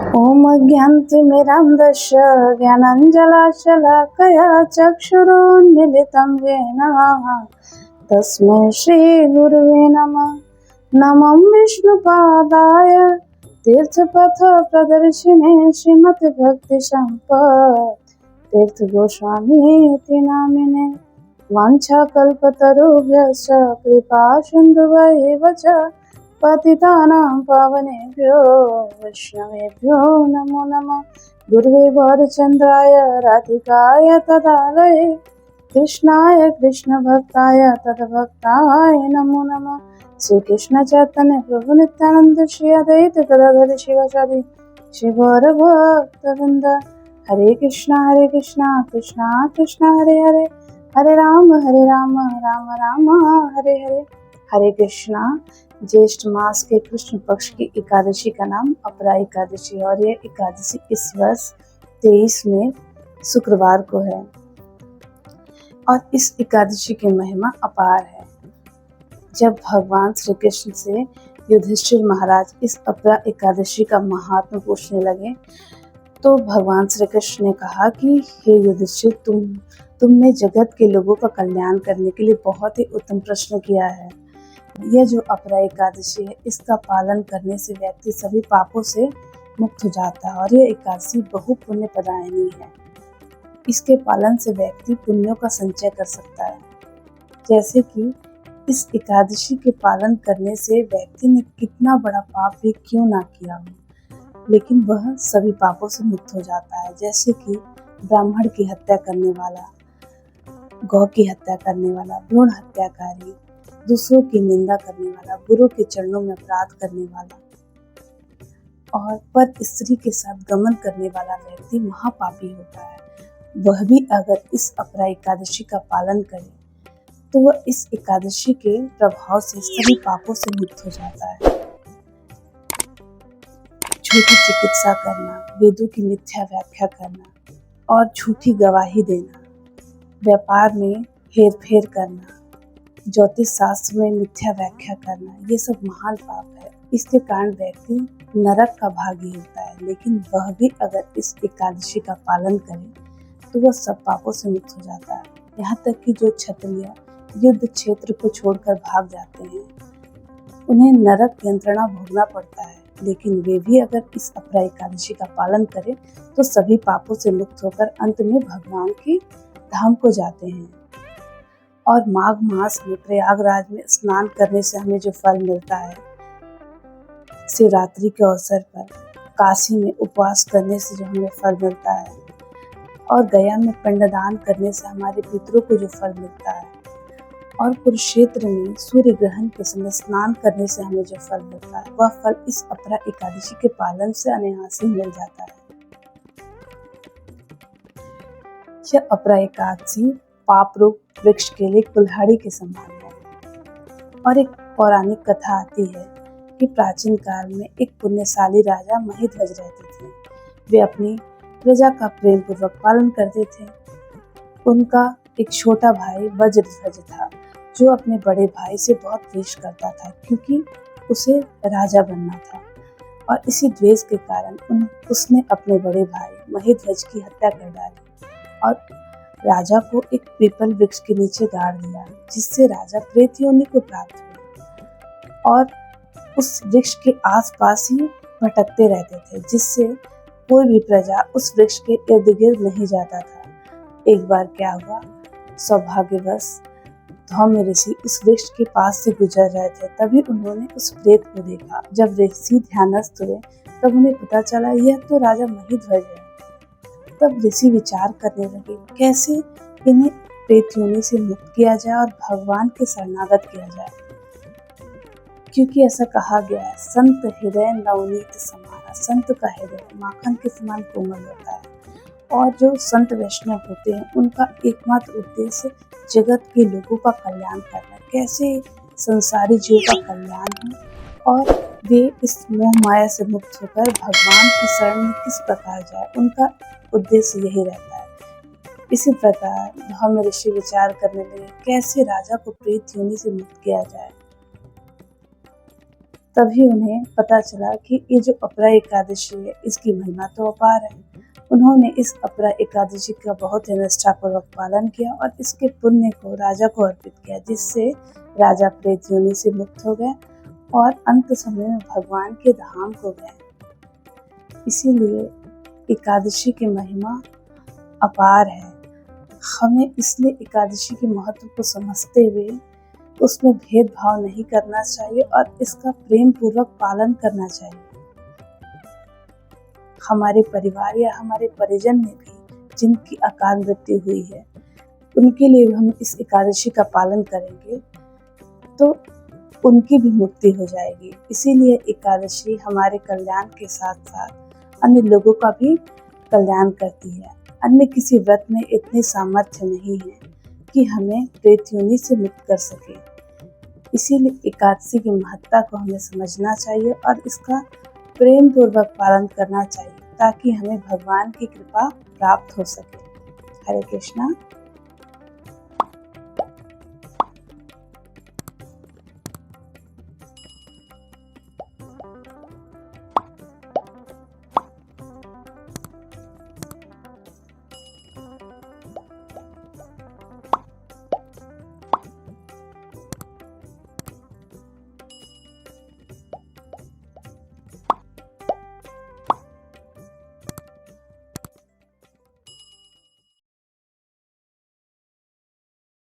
ॐ अज्ञानतिमिरान्धस्य ज्ञानाञ्जनशलाकया चक्षुरुन्मीलितं येन तस्मै श्रीगुरुवे नमः। नमः विष्णुपादाय तीर्थपथप्रदर्शिने श्रीमद्भक्तिसम्पत् तीर्थगोस्वामीति नामिने। वाञ्छाकल्पतरुभ्यश्च कृपासिन्धुभ्यैव च पतितानां पावनेभ्यो वैष्णवेभ्यो नमो नमः। गुरुवे गौरचन्द्राय राधिकाय तदालये कृष्णाय कृष्णभक्ताय तद्भक्ताय नमो नमः। श्री कृष्ण चैतन्य प्रभु नित्यानंद श्री अद्वैत गदाधर शिवाचार्य श्री गौर भक्तवृंद। हरे कृष्णा कृष्णा कृष्णा हरे हरे, हरे राम राम राम हरे हरे। हरे कृष्णा। ज्येष्ठ मास के कृष्ण पक्ष की एकादशी का नाम अपरा एकादशी और यह एकादशी इस वर्ष 23 में शुक्रवार को है और इस एकादशी की महिमा अपार है। जब भगवान श्री कृष्ण से युधिष्ठिर महाराज इस अपरा एकादशी का महात्म पूछने लगे तो भगवान श्री कृष्ण ने कहा कि हे युधिष्ठिर, तुमने जगत के लोगों का कल्याण करने के लिए बहुत ही उत्तम प्रश्न किया है। यह जो अपरा एकादशी है, इसका पालन करने से व्यक्ति सभी पापों से मुक्त हो जाता है और यह एकादशी बहु पुण्य प्रदायिनी है। इसके पालन से व्यक्ति पुण्यों का संचय कर सकता है। जैसे कि इस एकादशी के पालन करने से व्यक्ति ने कितना बड़ा पाप भी क्यों ना किया हो, लेकिन वह सभी पापों से मुक्त हो जाता है। जैसे कि ब्राह्मण की हत्या करने वाला, गौ की हत्या करने वाला, भ्रूण हत्याकारी, दूसरों की निंदा करने वाला, गुरु के चरणों में अपराध करने वाला और पर स्त्री के साथ गमन करने वाला व्यक्ति महापापी होता है। वह भी अगर इस अपरा एकादशी का पालन करे तो वह इस एकादशी के प्रभाव से सभी पापों से मुक्त हो जाता है। झूठी चिकित्सा करना, वेदों की मिथ्या व्याख्या करना और झूठी गवाही देना, व्यापार में हेरफेर करना, ज्योतिष शास्त्र में मिथ्या व्याख्या करना, ये सब महान पाप है। इसके कारण व्यक्ति नरक का भागी होता है। लेकिन वह भी अगर इस एकादशी का पालन करे तो वह सब पापों से मुक्त हो जाता है। यहाँ तक कि जो क्षत्रिय युद्ध क्षेत्र को छोड़कर भाग जाते हैं उन्हें नरक यंत्रणा भोगना पड़ता है, लेकिन वे भी अगर इस अपरा एकादशी का पालन करें तो सभी पापों से मुक्त होकर अंत में भगवान के धाम को जाते हैं। और माघ मास में प्रयागराज में स्नान करने से हमें जो फल मिलता है, शिवरात्रि के अवसर पर काशी में उपवास करने से जो हमें फल मिलता है और गया में पिंडदान करने से हमारे पितरों को जो फल मिलता है और कुरुक्षेत्र में सूर्य ग्रहण के समय स्नान करने से हमें जो फल मिलता है, वह फल इस अपरा एकादशी के पालन से अनायास ही मिल जाता है। यह अपरा एकादशी पाप रूप वृक्ष के लिए कुल्हाड़ी के समान है। और एक पौराणिक कथा आती है कि प्राचीन काल में एक पुण्यशाली राजा महिध्वज रहते थे। वे अपनी प्रजा का प्रेम पूर्वक पालन करते थे। उनका एक छोटा भाई वज्रध्वज था जो अपने बड़े भाई से बहुत द्वेष करता था क्योंकि उसे राजा बनना था। और इसी द्वेष के कारण उसने अपने बड़े भाई महिध्वज की हत्या कर डाली और राजा को एक पीपल वृक्ष के नीचे गाड़ दिया, जिससे राजा प्रेत योनि को प्राप्त हुए और उस वृक्ष के आसपास ही भटकते रहते थे, जिससे कोई भी प्रजा उस वृक्ष के इर्द गिर्द नहीं जाता था। एक बार क्या हुआ, सौभाग्यवश धौम्य ऋषि उस वृक्ष के पास से गुजर रहे थे। तभी उन्होंने उस प्रेत को देखा। जब ऋषि ध्यानस्थ हुए तब उन्हें पता चला यह तो राजा महिध्वज है। तब ऋषि विचार करने लगे कैसे इन्हें प्रेत योनि से मुक्त किया जाए और भगवान के शरणागत किया जाए, क्योंकि ऐसा कहा गया है, संत हृदय नवनीत समाना। संत का हृदय माखन के समान कोमल होता है और जो संत वैष्णव होते हैं उनका एकमात्र उद्देश्य जगत के लोगों का कल्याण करना, कैसे संसारी जीव का कल्याण हो और वे इस मोह माया से मुक्त होकर भगवान की शरण में किस प्रकार जाए, उनका उद्देश्य यही रहता है। इसी प्रकार धौम्य ऋषि विचार करने लगे कैसे राजा को प्रेत योनि से मुक्त किया जाए। तभी उन्हें पता चला कि ये जो अपरा एकादशी है इसकी महिमा तो अपार है। उन्होंने इस अपरा एकादशी का बहुत ही निष्ठापूर्वक पालन किया और इसके पुण्य को राजा को अर्पित किया, जिससे राजा प्रेत योनि से मुक्त हो गए और अंत समय में भगवान के धाम को गए। इसीलिए एकादशी की महिमा अपार है। हमें इसलिए एकादशी के महत्व को समझते हुए उसमें भेदभाव नहीं करना चाहिए और इसका प्रेम पूर्वक पालन करना चाहिए। हमारे परिवार या हमारे परिजन में भी जिनकी अकाल मृत्यु हुई है, उनके लिए हम इस एकादशी का पालन करेंगे तो उनकी भी मुक्ति हो जाएगी। इसीलिए एकादशी हमारे कल्याण के साथ साथ अन्य लोगों का भी कल्याण करती है। अन्य किसी व्रत में इतनी सामर्थ्य नहीं है कि हमें प्रेत योनि से मुक्त कर सके। इसीलिए एकादशी की महत्ता को हमें समझना चाहिए और इसका प्रेम पूर्वक पालन करना चाहिए ताकि हमें भगवान की कृपा प्राप्त हो सके। हरे कृष्णा।